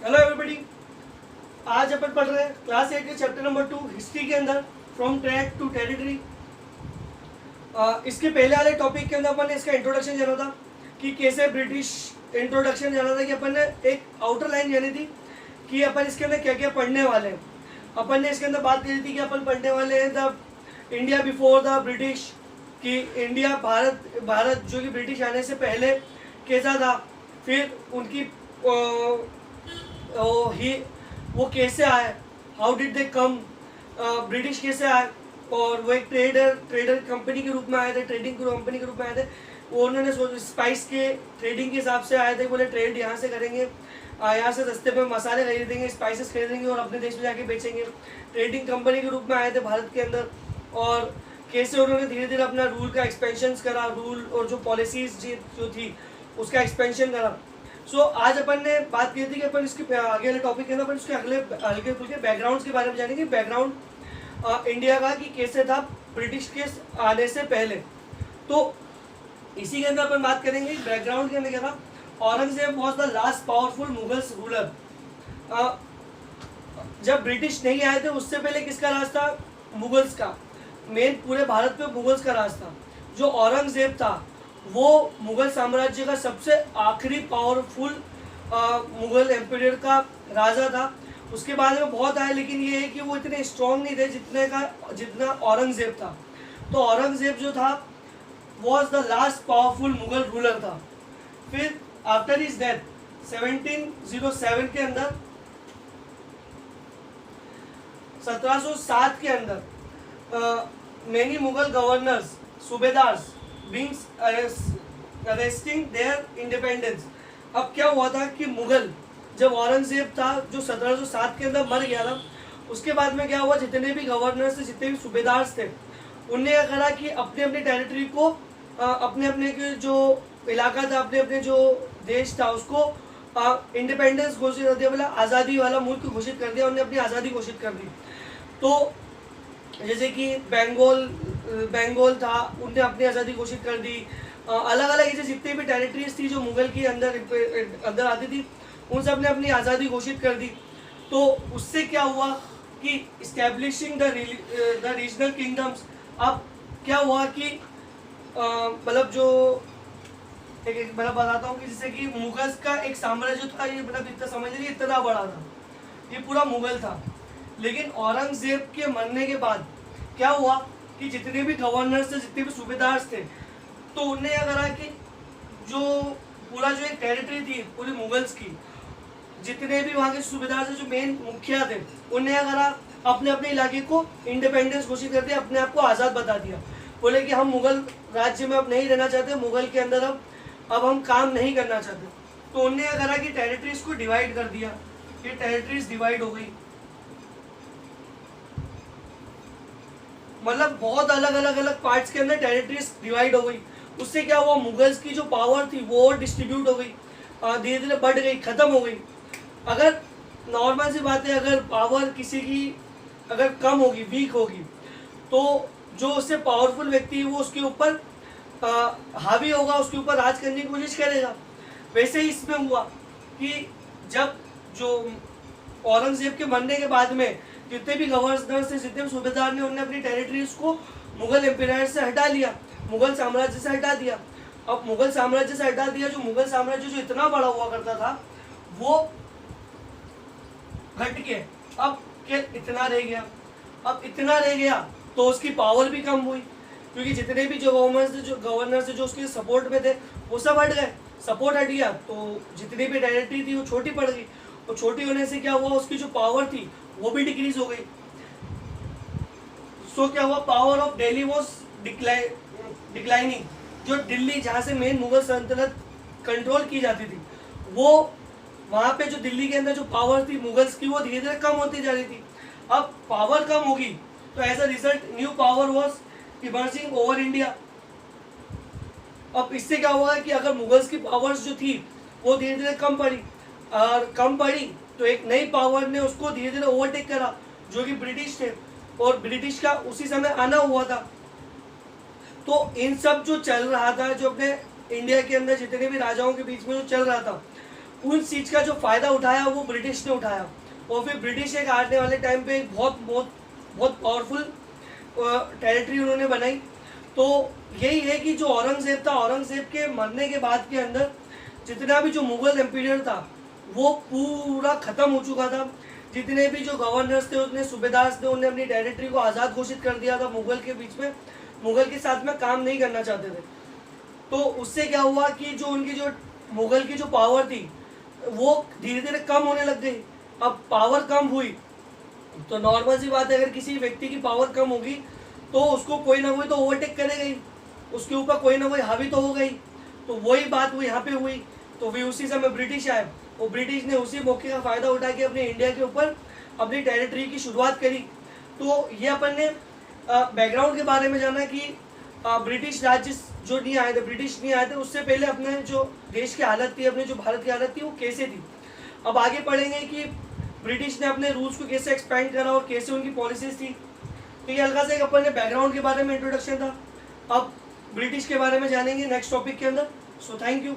Hello everybody. आज अपन पढ़ रहे हैं क्लास 8 के चैप्टर नंबर 2 हिस्ट्री के अंदर फ्रॉम ट्रैक टू टेरिटरी। इसके पहले वाले टॉपिक के अंदर अपन ने इसका इंट्रोडक्शन जाना था कि कैसे ब्रिटिश इंट्रोडक्शन जाना था कि अपन ने एक आउटर लाइन जानी थी कि अपन इसके अंदर क्या क्या पढ़ने वाले हैं। अपन ने इसके अंदर बात करी थी कि अपन पढ़ने वाले हैं the India before the British, कि इंडिया भारत जो कि ब्रिटिश आने से पहले कैसा था, फिर उनकी वो कैसे आए, how did they come, British कैसे आए, और वो एक ट्रेडर कंपनी के रूप में आए थे, ट्रेडिंग कंपनी के रूप में आए थे। वो उन्होंने स्पाइस के ट्रेडिंग के हिसाब से आए थे, बोले ट्रेड यहाँ से करेंगे, यहाँ से सस्ते में मसाले खरीदेंगे, स्पाइसेस खरीदेंगे और अपने देश में जाके बेचेंगे। ट्रेडिंग कंपनी के रूप में आए थे भारत के अंदर, और कैसे उन्होंने धीरे धीरे अपना रूल का एक्सपेंशन करा, रूल और जो पॉलिसीज जो थी उसका एक्सपेंशन करा। सो आज अपन ने बात की थी कि अपन इसके आगे वाले टॉपिक के अंदर अपन इसके अगले हल्के फुल्के बैकग्राउंड के बारे में जानेंगे। बैकग्राउंड इंडिया का कि कैसे था ब्रिटिश के आने से पहले, तो इसी के अंदर अपन बात करेंगे। बैकग्राउंड के अंदर क्या था, Aurangzeb was the last powerful Mughals ruler. जब ब्रिटिश नहीं आए थे उससे पहले किसका राज था, मुगल्स का। मेन पूरे भारत पे मुगल्स का राज था। जो औरंगजेब था वो मुगल साम्राज्य का सबसे आखिरी पावरफुल मुगल एम्पायर का राजा था। उसके बाद में बहुत आए, लेकिन ये है कि वो इतने स्ट्रॉन्ग नहीं थे जितना औरंगजेब था। तो औरंगजेब जो था was the last powerful Mughal ruler था। फिर आफ्टर हिज डेथ 1707 के अंदर 1707 के अंदर many Mughal governors subedars being arresting their independence. अब क्या हुआ था कि मुगल जब औरंगजेब था जो 1707 के अंदर मर गया था, उसके बाद में क्या हुआ, जितने भी गवर्नर्स थे, जितने भी सूबेदार्स थे, उनने क्या करा कि अपने अपने टेरिटरी को अपने अपने के जो इलाका था, अपने अपने जो देश था उसको इंडिपेंडेंस घोषित कर दिया, मतलब आज़ादी वाला मुल्क घोषित कर दिया। उन्होंने अपनी आज़ादी घोषित कर दी। तो जैसे कि बंगाल था, उनने अपनी आज़ादी घोषित कर दी। अलग अलग ऐसे जितनी भी टेरिटरीज थी जो मुगल की अंदर आती थी, उन सब ने अपनी आज़ादी घोषित कर दी। तो उससे क्या हुआ कि इस्टेब्लिशिंग द रीजनल किंगडम्स। अब क्या हुआ कि मतलब जो एक मतलब बताता हूँ कि जैसे कि मुगल का एक साम्राज्य था, ये मतलब इतना समझ लीजिए इतना बड़ा था, ये पूरा मुगल था। लेकिन औरंगजेब के मरने के बाद क्या हुआ कि जितने भी गवर्नर्स थे, जितने भी सूबेदार थे, तो उनने क्या करा कि जो पूरा जो एक टेरिटरी थी पूरी मुगल्स की, जितने भी वहाँ के सूबेदार थे, जो मेन मुखिया थे, उनने क्या करा, अपने अपने इलाके को इंडिपेंडेंस घोषित कर दिया, अपने आप को आज़ाद बता दिया। बोले कि हम मुगल राज्य में अब नहीं रहना चाहते, मुगल के अंदर अब हम काम नहीं करना चाहते। तो उनने क्या करा कि टेरिटरीज को डिवाइड कर दिया। ये टेरिटरीज डिवाइड हो गई, मतलब बहुत अलग अलग पार्ट्स के अंदर टेरिटरीज डिवाइड हो गई। उससे क्या हुआ, मुगल्स की जो पावर थी वो डिस्ट्रीब्यूट हो गई, धीरे धीरे बढ़ गई, खत्म हो गई। अगर नॉर्मल सी बात है, अगर पावर किसी की अगर कम होगी, वीक होगी, तो जो उससे पावरफुल व्यक्ति है वो उसके ऊपर हावी होगा, उसके ऊपर राज करने की कोशिश करेगा। वैसे ही इसमें हुआ कि जब जो औरंगजेब के मरने के बाद में जितने भी गवर्नर थे, जितने भी सूबेदार ने, उन्होंने अपनी टेरिटरीज को मुगल एम्पायर से हटा लिया, मुगल साम्राज्य से हटा दिया। अब मुगल साम्राज्य से हटा दिया, जो मुगल साम्राज्य जो इतना बड़ा हुआ करता था वो घट के अब इतना रह गया। अब इतना रह गया तो उसकी पावर भी कम हुई, क्योंकि जितने भी जो गवर्नर्स थे जो उसके सपोर्ट में थे वो सब हट गए। सपोर्ट हट गया तो जितनी भी टेरिटरी थी वो छोटी पड़ गई, और छोटी होने से क्या हुआ, उसकी जो पावर थी वो भी डिक्रीज हो गई। सो क्या हुआ, power of Delhi was declining. जो दिल्ली जहाँ से मेन मुगल सल्तनत कंट्रोल की जाती थी, वो वहाँ पे जो दिल्ली के अंदर जो पावर थी मुगल्स की, वो धीरे धीरे कम होती जा रही थी। अब पावर कम होगी तो as a result new power was emerging over India. अब इससे क्या हुआ कि अगर मुगल्स की पावर्स जो थी वो धीरे धीरे कम पड़ी, और कम पड़ी तो एक नई पावर ने उसको धीरे धीरे ओवरटेक करा, जो कि ब्रिटिश थे, और ब्रिटिश का उसी समय आना हुआ था। तो इन सब जो चल रहा था, जो अपने इंडिया के अंदर जितने भी राजाओं के बीच में जो चल रहा था, उन चीज़ का जो फ़ायदा उठाया वो ब्रिटिश ने उठाया, और फिर ब्रिटिश एक आने वाले टाइम पे एक बहुत बहुत बहुत पावरफुल टेरिटरी उन्होंने बनाई। तो यही है कि जो औरंगज़ेब था, औरंगज़ेब के मरने के बाद के अंदर जितना भी जो मुग़ल एम्पायर था वो पूरा ख़त्म हो चुका था। जितने भी जो गवर्नर्स थे, उतने सूबेदार थे, उन्हें अपनी टेरिटरी को आज़ाद घोषित कर दिया था। मुग़ल के बीच में, मुग़ल के साथ में काम नहीं करना चाहते थे। तो उससे क्या हुआ कि जो उनकी जो मुग़ल की जो पावर थी वो धीरे धीरे कम होने लग गई। अब पावर कम हुई तो नॉर्मल सी बात है, अगर किसी व्यक्ति की पावर कम होगी तो उसको कोई ना कोई तो ओवरटेक करेगा ही, उसके ऊपर कोई ना कोई हावी तो हो गई। तो वही बात वो यहाँ पे हुई। तो भी उसी समय ब्रिटिश आए, और ब्रिटिश ने उसी मौके का फ़ायदा उठा के अपने इंडिया के ऊपर अपनी टेरिटरी की शुरुआत करी। तो ये अपन ने बैकग्राउंड के बारे में जाना कि ब्रिटिश राज्य जो नहीं आए थे, ब्रिटिश नहीं आए थे, उससे पहले अपने जो देश की हालत थी, अपने जो भारत की हालत थी वो कैसे थी। अब आगे पढ़ेंगे कि ब्रिटिश ने अपने रूल्स को कैसे एक्सपेंड करा और कैसे उनकी पॉलिसीज थी। तो ये हल्का सा एक अपन ने बैकग्राउंड के बारे में इंट्रोडक्शन था। अब ब्रिटिश के बारे में जानेंगे नेक्स्ट टॉपिक के अंदर। So thank you.